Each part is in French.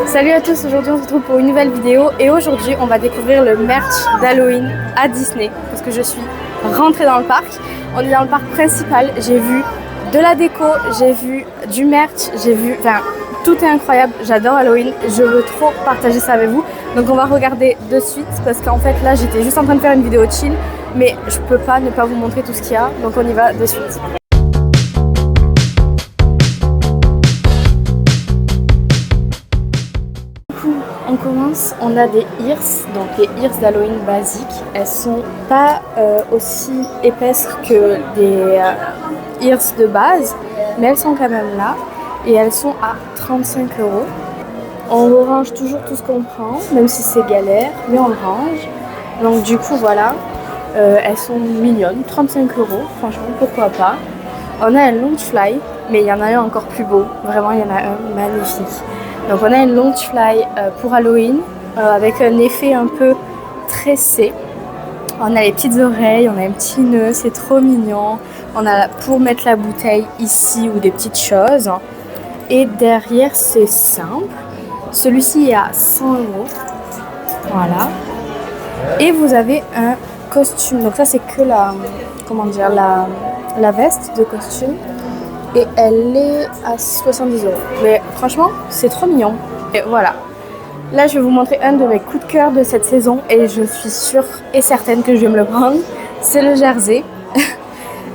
Salut à tous, aujourd'hui on se retrouve pour une nouvelle vidéo et aujourd'hui on va découvrir le merch d'Halloween à Disney parce que je suis rentrée dans le parc. On est dans le parc principal, j'ai vu de la déco, j'ai vu du merch, tout est incroyable, j'adore Halloween, je veux trop partager ça avec vous. Donc on va regarder de suite parce qu'en fait là j'étais juste en train de faire une vidéo chill mais je peux pas ne pas vous montrer tout ce qu'il y a, donc on y va de suite. On commence, on a des ears, donc les ears d'Halloween basiques. Elles sont pas aussi épaisses que des ears de base, mais elles sont quand même là et elles sont à 35 €. On range toujours tout ce qu'on prend, même si c'est galère, mais on le range. Donc du coup voilà, elles sont mignonnes, 35 €, franchement pourquoi pas. On a un Loungefly, mais il y en a un encore plus beau, vraiment il y en a un magnifique. Donc on a une Loungefly pour Halloween avec un effet un peu tressé. On a les petites oreilles, on a un petit nœud, c'est trop mignon. On a pour mettre la bouteille ici ou des petites choses. Et derrière c'est simple. Celui-ci est à 100 €. Voilà. Et vous avez un costume. Donc ça c'est que la veste de costume. Et elle est à 70 €. Mais franchement, c'est trop mignon. Et voilà. Là, je vais vous montrer un de mes coups de cœur de cette saison. Et je suis sûre et certaine que je vais me le prendre. C'est le jersey.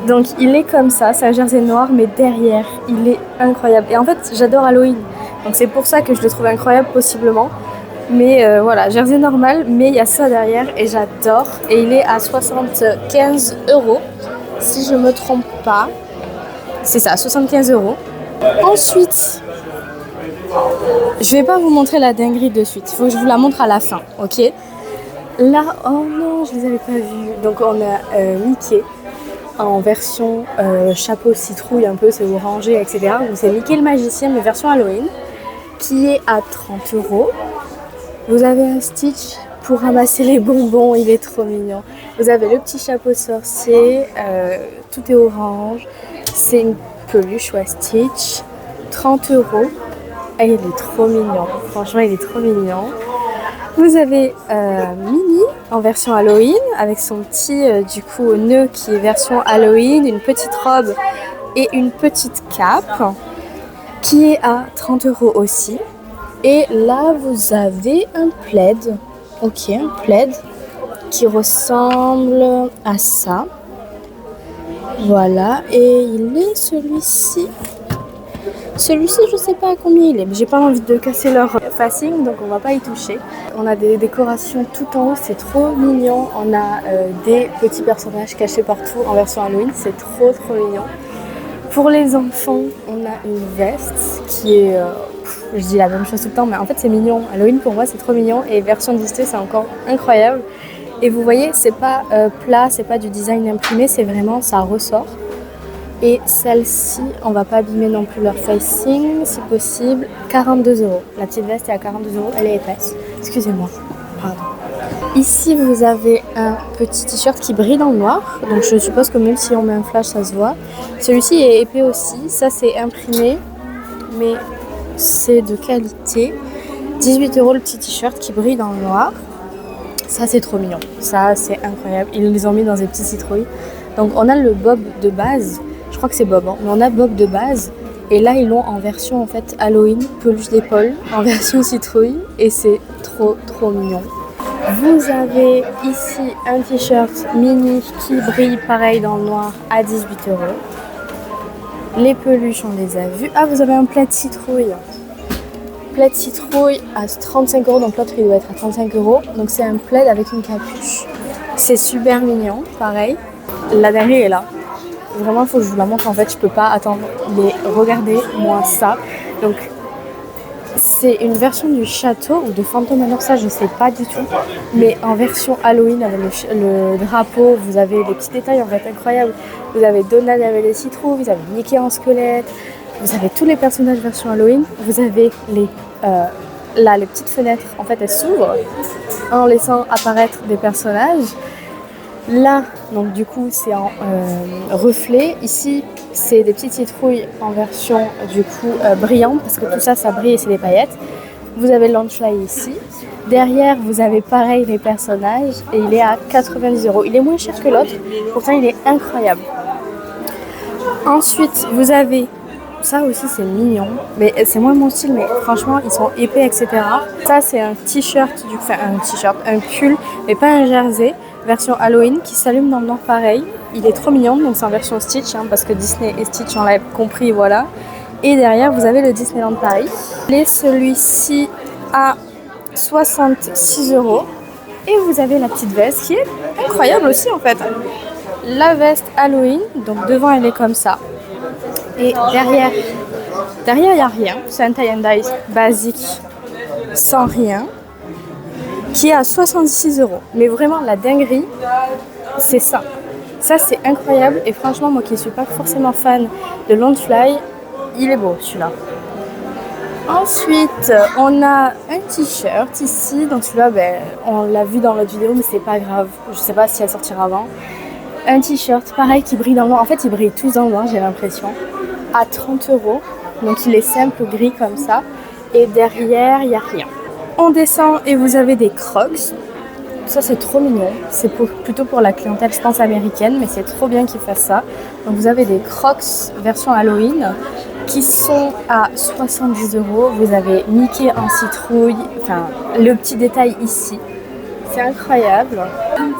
Donc, il est comme ça. C'est un jersey noir, mais derrière, il est incroyable. Et en fait, j'adore Halloween. Donc, c'est pour ça que je le trouve incroyable, possiblement. Mais voilà, jersey normal, mais il y a ça derrière. Et j'adore. Et il est à 75 €. Si je me trompe pas. C'est ça, 75 €. Ensuite, je vais pas vous montrer la dinguerie de suite. Il faut que je vous la montre à la fin, ok? Là, oh non, je les avais pas vus. Donc on a Mickey en version chapeau citrouille un peu, c'est orangé, etc. Donc c'est Mickey le magicien, mais version Halloween, qui est à 30 €. Vous avez un Stitch pour ramasser les bonbons, il est trop mignon. Vous avez le petit chapeau sorcier, tout est orange. C'est une peluche ou un Stitch, 30 €. Et il est trop mignon, franchement il est trop mignon. Vous avez Minnie en version Halloween avec son petit nœud qui est version Halloween, une petite robe et une petite cape qui est à 30 € aussi. Et là vous avez un plaid, ok, un plaid qui ressemble à ça. Voilà, et il est celui-ci. Celui-ci, je sais pas à combien il est, mais j'ai pas envie de casser leur facing, donc on va pas y toucher. On a des décorations tout en haut, c'est trop mignon. On a des petits personnages cachés partout en version Halloween, c'est trop mignon. Pour les enfants, on a une veste qui est... je dis la même chose tout le temps, mais en fait c'est mignon. Halloween pour moi c'est trop mignon et version Disney c'est encore incroyable. Et vous voyez, c'est pas plat, c'est pas du design imprimé, c'est vraiment, ça ressort. Et celle-ci, on va pas abîmer non plus leur facing, si possible, 42 €. La petite veste est à 42 €, elle est épaisse. Excusez-moi, pardon. Ici, vous avez un petit t-shirt qui brille dans le noir. Donc je suppose que même si on met un flash, ça se voit. Celui-ci est épais aussi, ça c'est imprimé, mais c'est de qualité. 18 € le petit t-shirt qui brille dans le noir. Ça c'est trop mignon, ça c'est incroyable, ils les ont mis dans des petits citrouilles. Donc on a le bob de base, je crois que c'est bob, hein, mais on a bob de base. Et là ils l'ont en version en fait Halloween, peluche d'épaule, en version citrouille. Et c'est trop mignon. Vous avez ici un t-shirt mini qui brille pareil dans le noir à 18 €. Les peluches on les a vues. Ah, vous avez un plaid citrouille. Plaid citrouille à 35 €, donc l'autre il doit être à 35 €. Donc c'est un plaid avec une capuche. C'est super mignon, pareil. La dernière est là. Vraiment, il faut que je vous la montre. En fait, je peux pas attendre. Mais regardez-moi ça. Donc c'est une version du château ou de Phantom Manor, ça je sais pas du tout. Mais en version Halloween avec le drapeau, vous avez des petits détails en fait incroyables. Vous avez Donald avec les citrouilles, vous avez Mickey en squelette. Vous avez tous les personnages version Halloween. Vous avez les petites fenêtres, en fait elles s'ouvrent en laissant apparaître des personnages. Là, donc du coup c'est en reflet. Ici c'est des petites citrouilles en version du coup brillante parce que tout ça, ça brille et c'est des paillettes. Vous avez Launchfly ici. Derrière, vous avez pareil les personnages et il est à 90 €. Il est moins cher que l'autre, pourtant il est incroyable. Ensuite, vous avez, ça aussi c'est mignon, mais c'est moins mon style, mais franchement ils sont épais, etc. Ça c'est un t-shirt, un pull, mais pas un jersey, version Halloween qui s'allume dans le noir pareil. Il est trop mignon, donc c'est en version Stitch, hein, parce que Disney et Stitch on l'a compris, voilà. Et derrière vous avez le Disneyland Paris. Et celui-ci à 66 €. Et vous avez la petite veste qui est incroyable aussi en fait. La veste Halloween, donc devant elle est comme ça. Et derrière il n'y a rien. C'est un tie and dye basique sans rien qui est à 66 €. Mais vraiment la dinguerie, c'est ça. Ça c'est incroyable et franchement moi qui ne suis pas forcément fan de Launchfly, il est beau celui-là. Ensuite, on a un t-shirt ici, donc celui-là, on l'a vu dans l'autre vidéo, mais c'est pas grave. Je sais pas si elle sortira avant. Un t-shirt, pareil, qui brille dans le noir. En fait, ils brillent tous dans le noir, j'ai l'impression. À 30 €. Donc, il est simple, gris comme ça. Et derrière, il n'y a rien. On descend et vous avez des Crocs. Ça, c'est trop mignon. C'est plutôt pour la clientèle, je pense, américaine, mais c'est trop bien qu'ils fassent ça. Donc, vous avez des Crocs version Halloween qui sont à 70 €. Vous avez Mickey en citrouille, enfin le petit détail ici, c'est incroyable.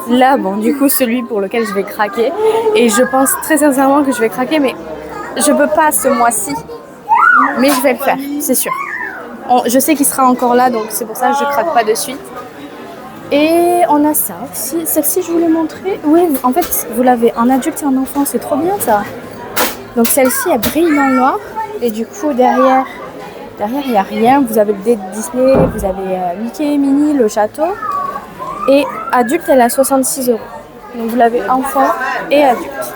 Là bon du coup celui pour lequel je vais craquer et je pense très sincèrement que je vais craquer mais je peux pas ce mois-ci, mais je vais le faire, c'est sûr. Je sais qu'il sera encore là donc c'est pour ça que je craque pas de suite. Et on a ça aussi, celle-ci je vous l'ai montré. Oui en fait vous l'avez en adulte et en enfant, c'est trop bien ça. Donc celle-ci elle brille dans le noir et du coup derrière il n'y a rien. Vous avez le dé de Disney, vous avez Mickey, Minnie, le château. Et adulte elle est à 66 €. Donc vous l'avez enfant et adulte.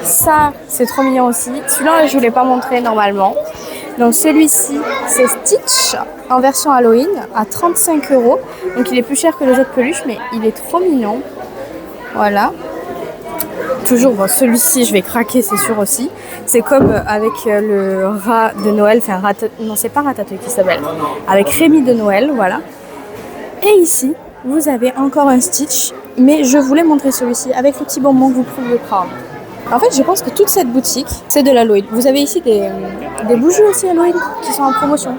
Ça c'est trop mignon aussi. Celui-là je ne vous l'ai pas montré normalement. Donc celui-ci c'est Stitch en version Halloween à 35 €. Donc il est plus cher que les autres peluches mais il est trop mignon. Voilà. Toujours, bon, celui-ci, je vais craquer, c'est sûr aussi. C'est comme avec le rat de Noël, enfin, non, c'est pas Ratatouille qui s'appelle, avec Rémi de Noël, voilà. Et ici, vous avez encore un Stitch, mais je voulais montrer celui-ci avec le petit bonbon que vous pouvez prendre. En fait, je pense que toute cette boutique, c'est de l'Halloween. Vous avez ici des bougies aussi Halloween qui sont en promotion.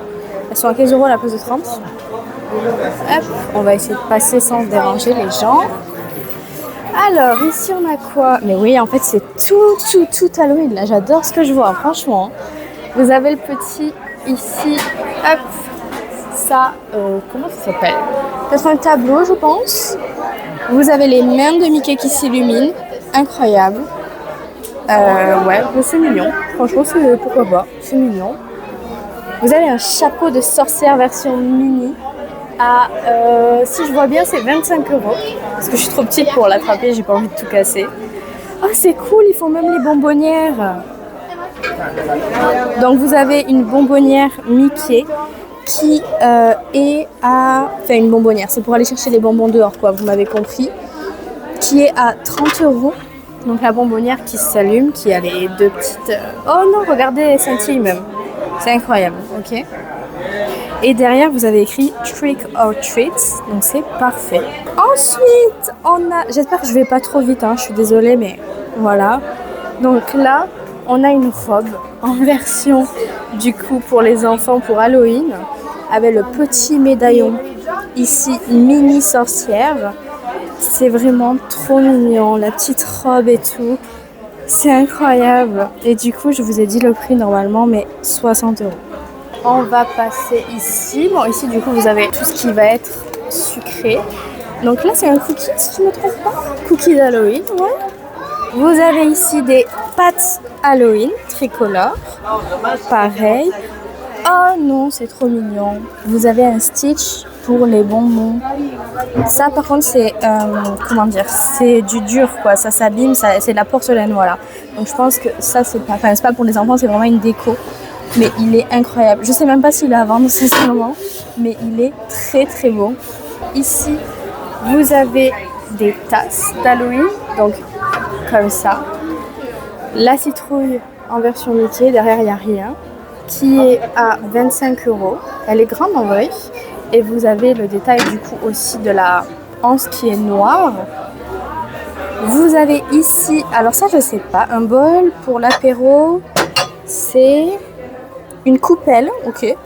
Elles sont à 15 € à la place de 30. Hop, on va essayer de passer sans déranger les gens. Alors, ici on a quoi? Mais oui, en fait, c'est tout Halloween. Là, j'adore ce que je vois, franchement. Vous avez le petit ici. Hop, ça, comment ça s'appelle? C'est un tableau, je pense. Vous avez les mains de Mickey qui s'illuminent. Incroyable. Ouais, c'est mignon. Franchement, pourquoi pas? C'est mignon. Vous avez un chapeau de sorcière version mini. Si je vois bien, c'est 25 €. Parce que je suis trop petite pour l'attraper, j'ai pas envie de tout casser. Oh, c'est cool, ils font même les bonbonnières. Donc vous avez une bonbonnière Mickey qui est à... Enfin, une bonbonnière, c'est pour aller chercher les bonbons dehors, quoi, vous m'avez compris. Qui est à 30 €. Donc la bonbonnière qui s'allume, qui a les deux petites... Oh non, regardez, elle scintille même. C'est incroyable, ok. Et derrière, vous avez écrit Trick or Treats, donc c'est parfait. Ensuite, on a... J'espère que je vais pas trop vite, hein, je suis désolée, mais voilà. Donc là, on a une robe en version, du coup, pour les enfants, pour Halloween, avec le petit médaillon. Ici, mini sorcière. C'est vraiment trop mignon, la petite robe et tout. C'est incroyable. Et du coup, je vous ai dit le prix normalement, mais 60 €. On va passer ici. Bon, ici, du coup, vous avez tout ce qui va être sucré. Donc là, c'est un cookie, si je ne me trompe pas. Cookie d'Halloween, ouais. Vous avez ici des pâtes Halloween tricolores. Pareil. Oh non, c'est trop mignon. Vous avez un Stitch pour les bonbons. Ça, par contre, c'est... comment dire? C'est du dur, quoi. Ça s'abîme, c'est de la porcelaine, voilà. Donc, je pense que ça, c'est pas... Enfin, c'est pas pour les enfants, c'est vraiment une déco. Mais il est incroyable. Je sais même pas s'il est à vendre, sincèrement. Mais il est très, très beau. Ici, vous avez des tasses d'Halloween. Donc, comme ça. La citrouille en version Mickey. Derrière, il n'y a rien. qui est à 25 €. Elle est grande en vrai. Et vous avez le détail du coup aussi de la anse qui est noire. Vous avez ici, alors ça je sais pas, un bol pour l'apéro. C'est une coupelle, ok,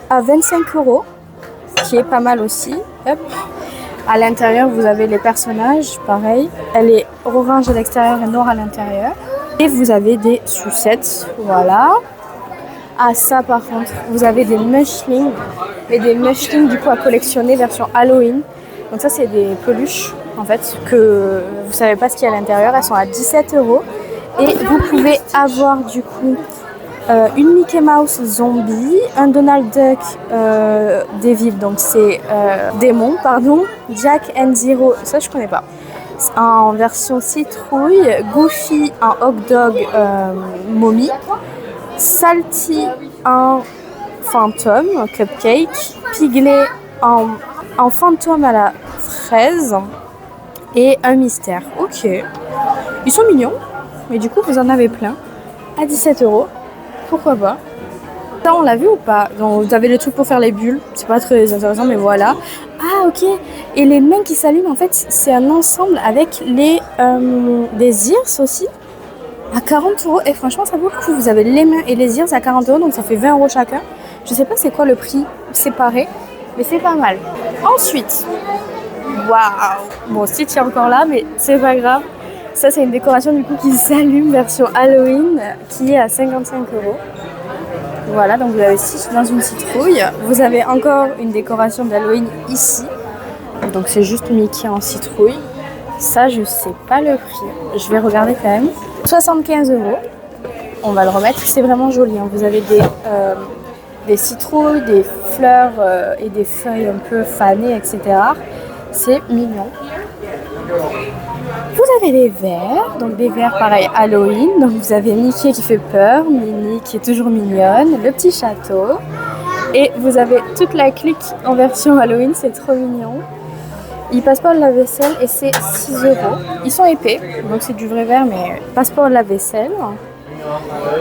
à 25 €, ce qui est pas mal aussi. Hop. À l'intérieur, vous avez les personnages, pareil. Elle est orange à l'extérieur et noire à l'intérieur. Et vous avez des sucettes, voilà. Ah ça par contre, vous avez des mushlings. Mais des mushlings du coup à collectionner version Halloween. Donc ça c'est des peluches en fait que vous savez pas ce qu'il y a à l'intérieur. Elles sont à 17 €. Et vous pouvez avoir du coup une Mickey Mouse zombie, un Donald Duck Devil, donc c'est démon, pardon, Jack and Zero, ça je connais pas, en version citrouille, Goofy en hot dog momie, Salty en fantôme, cupcake, Piglet en fantôme à la fraise et un mystère. Ok, ils sont mignons, mais du coup vous en avez plein à 17 €. Pourquoi pas? Ça, on l'a vu ou pas? Donc, vous avez le truc pour faire les bulles. C'est pas très intéressant, mais voilà. Ah, ok. Et les mains qui s'allument, en fait, c'est un ensemble avec des ears aussi. À 40 €. Et franchement, ça vaut le coup. Vous avez les mains et les ears à 40 €, donc ça fait 20 € chacun. Je sais pas c'est quoi le prix séparé, mais c'est pas mal. Ensuite, waouh! Bon, Stitch est encore là, mais c'est pas grave. Ça, c'est une décoration du coup qui s'allume version Halloween qui est à 55 €. Voilà, donc vous avez Stitch dans une citrouille. Vous avez encore une décoration d'Halloween ici. Donc c'est juste Mickey en citrouille. Ça, je sais pas le prix. Je vais regarder quand même. 75 €. On va le remettre. C'est vraiment joli. Hein. Vous avez des citrouilles, des fleurs et des feuilles un peu fanées, etc. C'est mignon. Vous avez les verres, donc des verres pareil Halloween. Donc vous avez Mickey qui fait peur, Minnie qui est toujours mignonne, le petit château. Et vous avez toute la clique en version Halloween, c'est trop mignon. Ils passent pas au lave-vaisselle et c'est 6 €. Ils sont épais, donc c'est du vrai verre, mais passe pas au lave-vaisselle.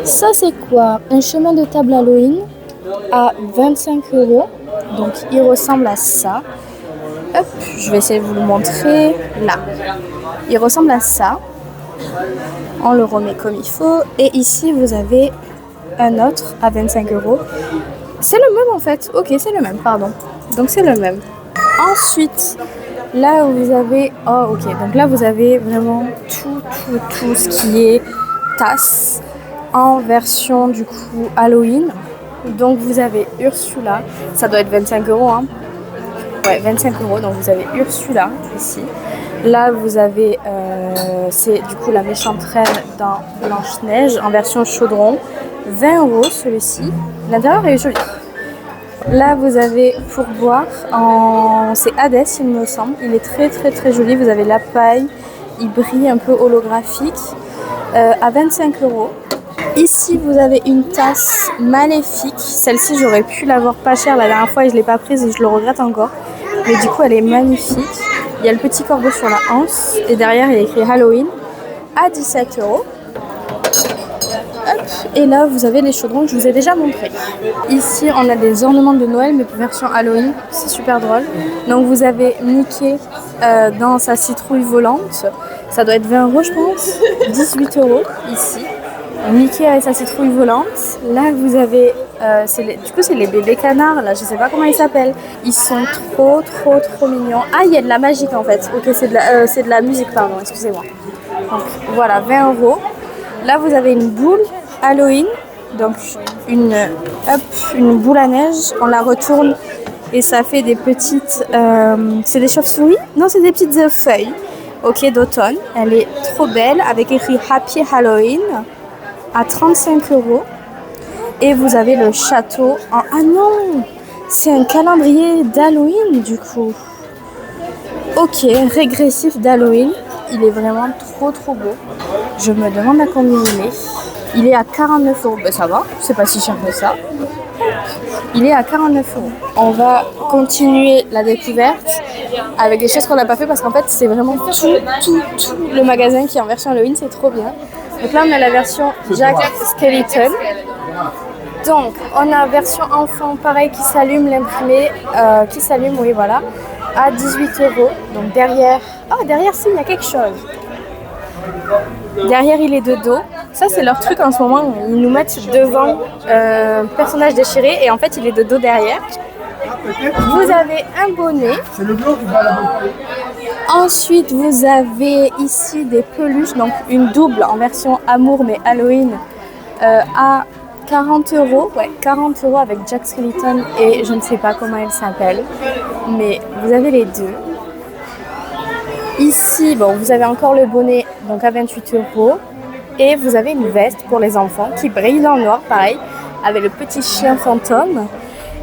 Ça c'est quoi? Un chemin de table Halloween à 25 €. Donc il ressemble à ça. Hop, je vais essayer de vous le montrer là. Il ressemble à ça. On le remet comme il faut. Et ici, vous avez un autre à 25 €. C'est le même en fait. Ok, c'est le même, pardon. Donc c'est le même. Ensuite, là où vous avez... Oh, ok. Donc là, vous avez vraiment tout ce qui est tasse en version du coup Halloween. Donc vous avez Ursula. Ça doit être 25 €, hein. Ouais, 25 €, donc vous avez Ursula ici. Là, vous avez, c'est du coup la méchante reine dans Blanche-Neige en version chaudron. 20 € celui-ci. L'intérieur est joli. Là, vous avez pour boire, c'est Hades, il me semble. Il est très joli. Vous avez la paille. Il brille un peu holographique. À 25 €. Ici, vous avez une tasse maléfique. Celle-ci, j'aurais pu l'avoir pas chère la dernière fois et je ne l'ai pas prise et je le regrette encore. Mais du coup, elle est magnifique. Il y a le petit corbeau sur la anse et derrière, il est écrit Halloween à 17 €. Hop. Et là, vous avez les chaudrons que je vous ai déjà montrés. Ici, on a des ornements de Noël, mais version Halloween. C'est super drôle. Donc, vous avez Mickey dans sa citrouille volante. Ça doit être 20 €, je pense. 18 € ici. Mickey avec sa citrouille volante. Là, vous avez... du coup, c'est les bébés canards, là. Je sais pas comment ils s'appellent. Ils sont trop mignons. Ah, il y a de la magique, en fait. Ok, c'est de la musique, pardon. Excusez-moi. Donc, voilà, 20 €. Là, vous avez une boule Halloween. Donc, une boule à neige. On la retourne et ça fait des petites... c'est des chauves-souris? Non, c'est des petites feuilles. Ok, d'automne. Elle est trop belle avec écrit Happy Halloween à 35 €. Et vous avez le château en... Ah non! C'est un calendrier d'Halloween du coup. Ok, régressif d'Halloween. Il est vraiment trop beau. Je me demande à combien il est. Il est à 49 €. Ben ça va, c'est pas si cher que ça. Il est à 49 €. On va continuer la découverte avec des choses qu'on n'a pas fait parce qu'en fait c'est vraiment tout le magasin qui est en version Halloween, c'est trop bien. Donc là on a la version Jack Skellington. Donc, on a version enfant, pareil, qui s'allume, l'imprimé, qui s'allume, oui, voilà, à 18 €. Donc derrière, oh, derrière, si, il y a quelque chose. Derrière, il est de dos. Ça, c'est leur truc en ce moment. Ils nous mettent devant personnage déchiré et en fait, il est de dos derrière. Vous avez un bonnet. C'est le bleu qui va là-bas. Ensuite, vous avez ici des peluches, donc une double en version amour mais Halloween à 40 €. Ouais, 40 € avec Jack Skellington et je ne sais pas comment elle s'appelle, mais vous avez les deux. Ici, bon, vous avez encore le bonnet donc à 28 € et vous avez une veste pour les enfants qui brille dans le noir, pareil, avec le petit chien fantôme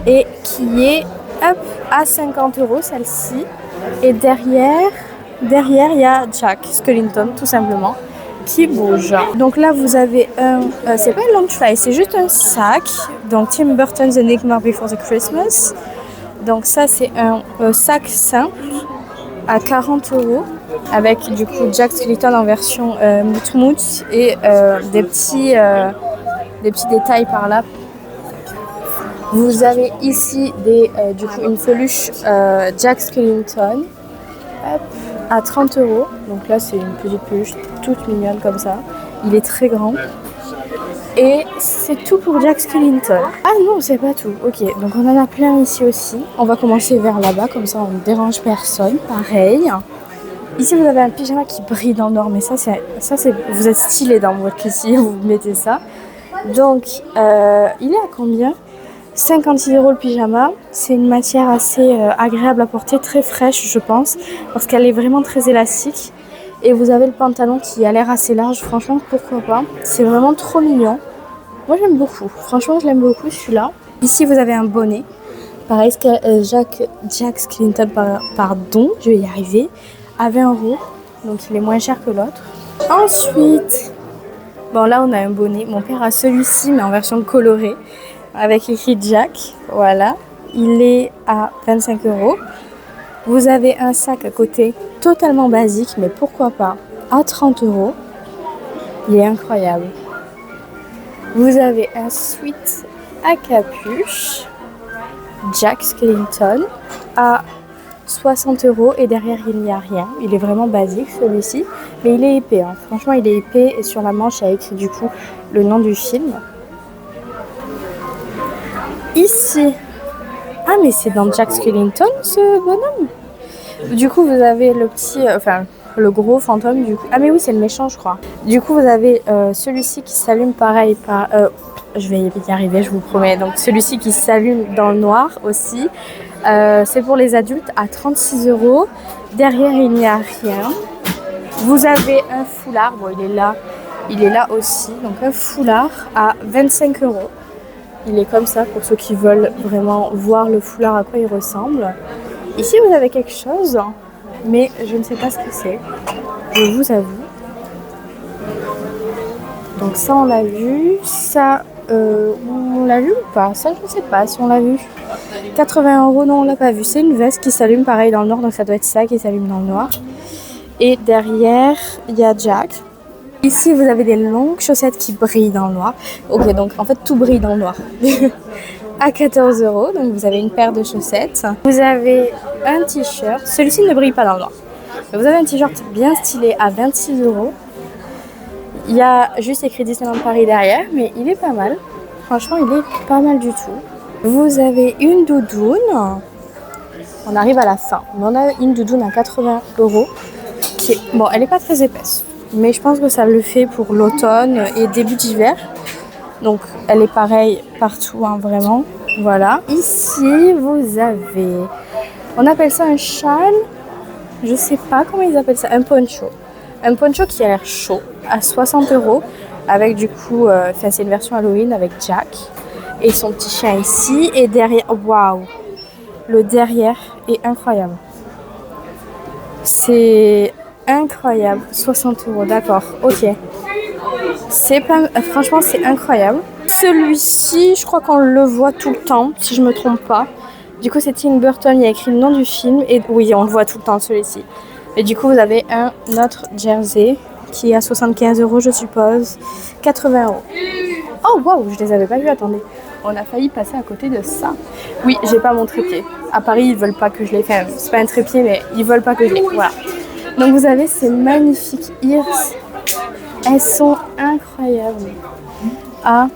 et qui est hop, à 50 € celle-ci. Et derrière, il y a Jack Skellington tout simplement qui bouge. Donc là vous avez un, c'est pas un lunchfly, c'est juste un sac. Donc Tim Burton's The Nightmare Before the Christmas. Donc ça c'est un sac simple à 40 € avec du coup Jack Skellington en version mout et des petits détails par là. Vous avez ici du coup une peluche Jack Skellington à 30 €. Donc là c'est une petite peluche toute mignonne comme ça. Il est très grand. Et c'est tout pour Jack Skellington. Ah non, c'est pas tout. Ok, donc on en a plein ici aussi. On va commencer vers là-bas, comme ça on ne dérange personne. Pareil. Ici vous avez un pyjama qui brille dans le noir, mais ça c'est vous êtes stylé dans votre ici, vous mettez ça. Donc il est à combien? 56 € le pyjama. C'est une matière assez agréable à porter, très fraîche je pense, parce qu'elle est vraiment très élastique. Et vous avez le pantalon qui a l'air assez large, franchement pourquoi pas. C'est vraiment trop mignon. Moi j'aime beaucoup, franchement je l'aime beaucoup celui-là. Ici vous avez un bonnet. Pareil, Jack Skellington, pardon, je vais y arriver, à 20 €. Donc il est moins cher que l'autre. Ensuite, bon là on a un bonnet. Mon père a celui-ci mais en version colorée, avec écrit Jack, voilà. Il est à 25 €. Vous avez un sac à côté totalement basique, mais pourquoi pas, à 30 €. Il est incroyable. Vous avez un sweat à capuche Jack Skellington à 60 € et derrière il n'y a rien. Il est vraiment basique celui-ci, mais il est épais. Hein. Franchement, il est épais et sur la manche il y a écrit du coup le nom du film. Ici, ah mais c'est dans Jack Skellington ce bonhomme. Du coup vous avez le petit, le gros fantôme du coup. Ah mais oui c'est le méchant je crois. Du coup vous avez celui-ci qui s'allume pareil par, je vais y arriver je vous promets. Donc celui-ci qui s'allume dans le noir aussi. C'est pour les adultes à 36 €. Derrière il n'y a rien. Vous avez un foulard, bon il est là aussi. Donc un foulard à 25 €. Il est comme ça pour ceux qui veulent vraiment voir le foulard à quoi il ressemble. Ici vous avez quelque chose, mais je ne sais pas ce que c'est, je vous avoue. Donc ça on l'a vu, ça on l'a vu ou pas? Ça je ne sais pas si on l'a vu. 80 € non on l'a pas vu, c'est une veste qui s'allume pareil dans le noir, donc ça doit être ça qui s'allume dans le noir. Et derrière il y a Jack. Ici vous avez des longues chaussettes qui brillent dans le noir. Ok donc en fait tout brille dans le noir. À 14 €, donc vous avez une paire de chaussettes. Vous avez un t-shirt, celui-ci ne brille pas dans le noir. Mais vous avez un t-shirt bien stylé à 26 €. Il y a juste écrit Disneyland Paris derrière, mais il est pas mal. Franchement, il est pas mal du tout. Vous avez une doudoune. On arrive à la fin. Mais on a une doudoune à 80 €. Qui est... Bon, elle n'est pas très épaisse, mais je pense que ça le fait pour l'automne et début d'hiver. Donc elle est pareille partout, hein, vraiment. Voilà. Ici, vous avez... On appelle ça un châle. Je sais pas comment ils appellent ça. Un poncho. Un poncho qui a l'air chaud à 60 €. Avec du coup... c'est une version Halloween avec Jack. Et son petit chien ici. Et derrière... Waouh! Le derrière est incroyable. C'est incroyable. 60 €, d'accord. Ok. C'est pas... Franchement, c'est incroyable. Celui-ci, je crois qu'on le voit tout le temps, si je me trompe pas. Du coup, c'est Tim Burton, il y a écrit le nom du film. Et oui, on le voit tout le temps, celui-ci. Et du coup, vous avez un autre jersey qui est à 75 €, je suppose. 80 €. Oh, waouh, je les avais pas vus, attendez. on a failli passer à côté de ça. Oui, j'ai pas mon trépied. À Paris, ils veulent pas que je l'ai fait. C'est pas un trépied, mais ils veulent pas que je l'ai. Voilà. Donc vous avez ces magnifiques iris. Elles sont incroyables. Ah.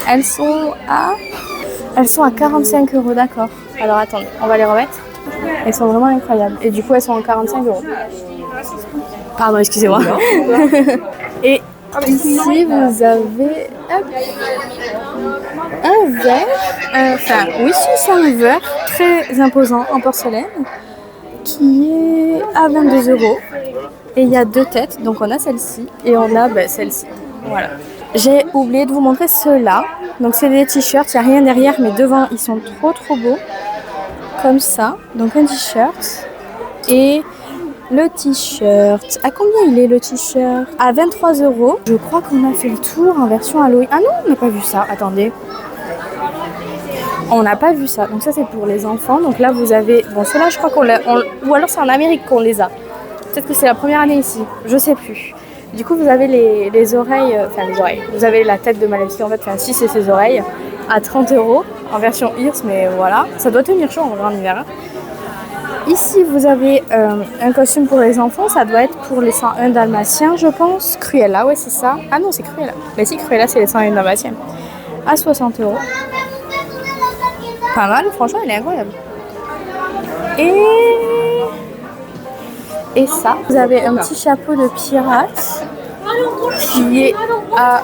Elles sont à 45 €, d'accord. Alors attendez, on va les remettre. Elles sont vraiment incroyables. Et du coup, elles sont à 45 €. Pardon, excusez-moi. Et ici, vous avez un verre. Oui, c'est un verre très imposant en porcelaine qui est à 22 €. Et il y a deux têtes, donc on a celle-ci et on a celle-ci. Voilà. J'ai oublié de vous montrer ceux-là. Donc c'est des t-shirts, il n'y a rien derrière, mais devant ils sont trop beaux. Comme ça. Donc un t-shirt. Et le t-shirt. À combien il est le t-shirt? À 23 €. Je crois qu'on a fait le tour en version Halloween. Ah non, on n'a pas vu ça. Attendez. On n'a pas vu ça. Donc ça c'est pour les enfants. Donc là vous avez... Bon ceux-là je crois qu'on l'a... Ou alors c'est en Amérique qu'on les a. Peut-être que c'est la première année ici. Je sais plus. Du coup, vous avez les oreilles, les oreilles. Vous avez la tête de Maléfique en fait, si c'est ses oreilles, à 30 € en version Irs, mais voilà, ça doit tenir chaud en hiver. Ici, vous avez un costume pour les enfants, ça doit être pour les 101 Dalmatiens, je pense. Cruella, ouais, c'est ça. Ah non, c'est Cruella. Mais si, Cruella, c'est les 101 Dalmatiens. À 60 €. Pas mal, franchement, elle est incroyable. Et ça, vous avez un petit chapeau de pirate qui est à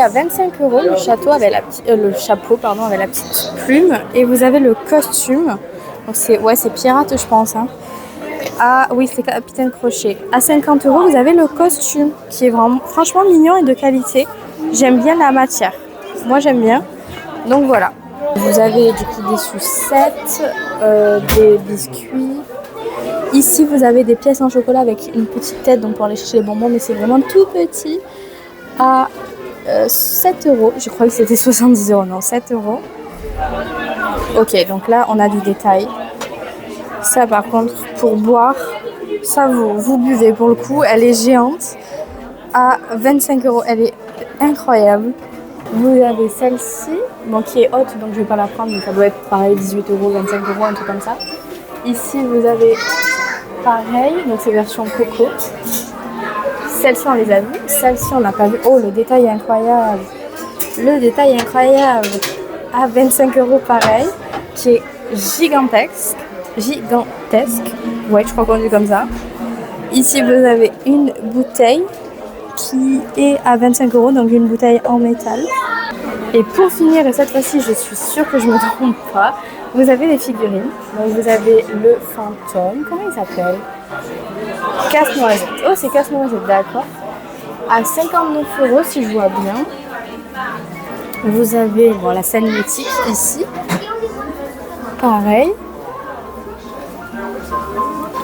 25 €. Le chapeau avec la petite plume. Et vous avez le costume. Donc c'est pirate, je pense. Hein. Oui, c'est Capitaine Crochet. À 50 €, vous avez le costume qui est vraiment, franchement mignon et de qualité. J'aime bien la matière. Moi, j'aime bien. Donc voilà. Vous avez du coup des sucettes, des biscuits. Ici, vous avez des pièces en chocolat avec une petite tête, donc pour aller chercher les bonbons, mais c'est vraiment tout petit, à 7 €. Je crois que c'était 70 €, non, 7 €. Ok, donc là, on a du détail. Ça, par contre, pour boire, ça, vous buvez pour le coup. Elle est géante, à 25 €. Elle est incroyable. Vous avez celle-ci, qui est haute, donc je ne vais pas la prendre, mais ça doit être pareil, 18 €, 25 €, un truc comme ça. Ici, vous avez... pareil, donc c'est version coco. Celle-ci on les a vues, celle-ci on n'a pas vu. Oh, le détail est incroyable. Le détail est incroyable. À 25 € pareil, qui est gigantesque. Ouais, je crois qu'on dit comme ça. Ici vous avez une bouteille qui est à 25 €, donc une bouteille en métal. Et pour finir, et cette fois-ci je suis sûre que je ne me trompe pas, vous avez les figurines. Donc vous avez le fantôme, comment il s'appelle? Casse-noisette. Oh, c'est Casse-noisette, d'accord. À 59 € si je vois bien. Vous avez la scène mythique ici. Pareil.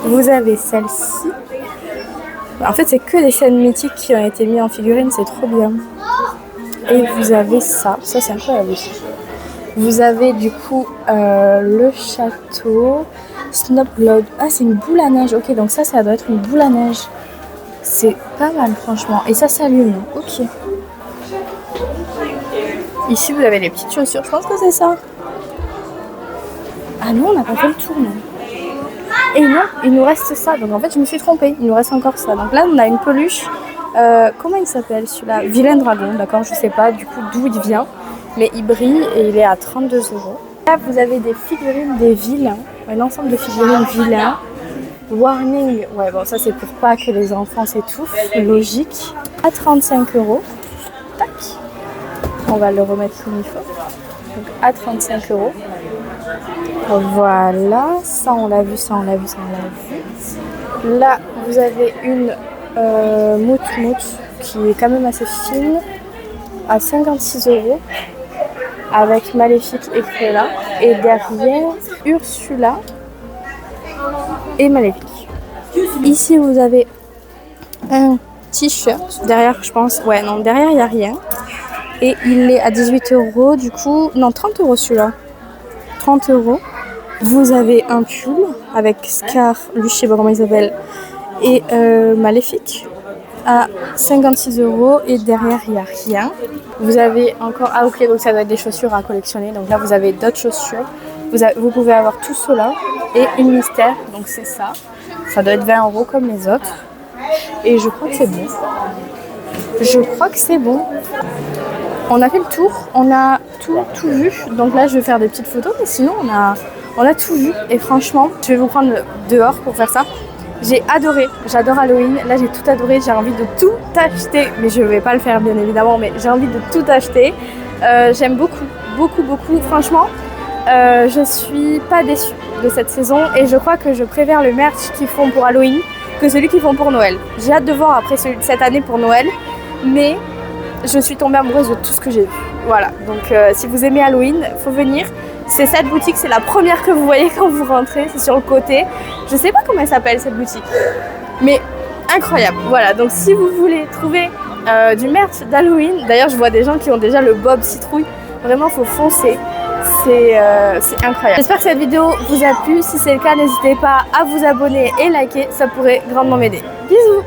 Vous avez celle-ci. En fait, c'est que des scènes mythiques qui ont été mises en figurine, c'est trop bien. Et vous avez ça c'est incroyable aussi. Vous avez du coup le château, Snowblood. Ah, c'est une boule à neige. Ok, donc ça doit être une boule à neige. C'est pas mal, franchement. Et ça s'allume. Ok. Ici, vous avez les petites chaussures. Je pense que c'est ça. Ah non, on n'a pas fait le tour, non. Et non, il nous reste ça. Donc en fait, je me suis trompée. Il nous reste encore ça. Donc là, on a une peluche. Comment il s'appelle celui-là? Vilain Dragon, d'accord. Je sais pas du coup d'où il vient. Mais il brille et il est à 32 €. Là, vous avez des figurines des vilains. Un ensemble de figurines vilains. Warning. Ouais, bon, ça c'est pour pas que les enfants s'étouffent. Logique. À 35 €. Tac. On va le remettre comme il faut. Donc à 35 €. Voilà. Ça, on l'a vu, ça, on l'a vu, ça, on l'a vu. Là, vous avez une mout qui est quand même assez fine. À 56 €. Avec Maléfique et Cruella. Et derrière, Ursula et Maléfique. Ici, vous avez un t-shirt. Derrière, je pense... Ouais, non, derrière, il n'y a rien. Et il est à 18 €, du coup... Non, 30 € celui-là. 30 €. Vous avez un pull avec Scar, lui, je sais pas comment il s'appelle, et Maléfique. à 56 € et derrière il n'y a rien. Vous avez encore, ah ok, donc ça doit être des chaussures à collectionner. Donc là vous avez d'autres chaussures. Vous pouvez avoir tout cela et une mystère, donc c'est ça. Ça doit être 20 € comme les autres. Et je crois que c'est bon. Je crois que c'est bon. On a fait le tour, on a tout vu. Donc là je vais faire des petites photos, mais sinon on a tout vu. Et franchement, je vais vous prendre dehors pour faire ça. J'ai adoré, j'adore Halloween. Là j'ai tout adoré, j'ai envie de tout acheter. Mais je vais pas le faire bien évidemment, mais j'ai envie de tout acheter. J'aime beaucoup. Franchement, je suis pas déçue de cette saison. Et je crois que je préfère le merch qu'ils font pour Halloween que celui qu'ils font pour Noël. J'ai hâte de voir après celui de cette année pour Noël. Mais je suis tombée amoureuse de tout ce que j'ai vu. Voilà, donc si vous aimez Halloween, faut venir. C'est cette boutique, c'est la première que vous voyez quand vous rentrez, c'est sur le côté. Je sais pas comment elle s'appelle cette boutique, mais incroyable. Voilà, donc si vous voulez trouver du merch d'Halloween, d'ailleurs je vois des gens qui ont déjà le bob citrouille, vraiment faut foncer. C'est incroyable. J'espère que cette vidéo vous a plu. Si c'est le cas, n'hésitez pas à vous abonner et liker, ça pourrait grandement m'aider. Bisous.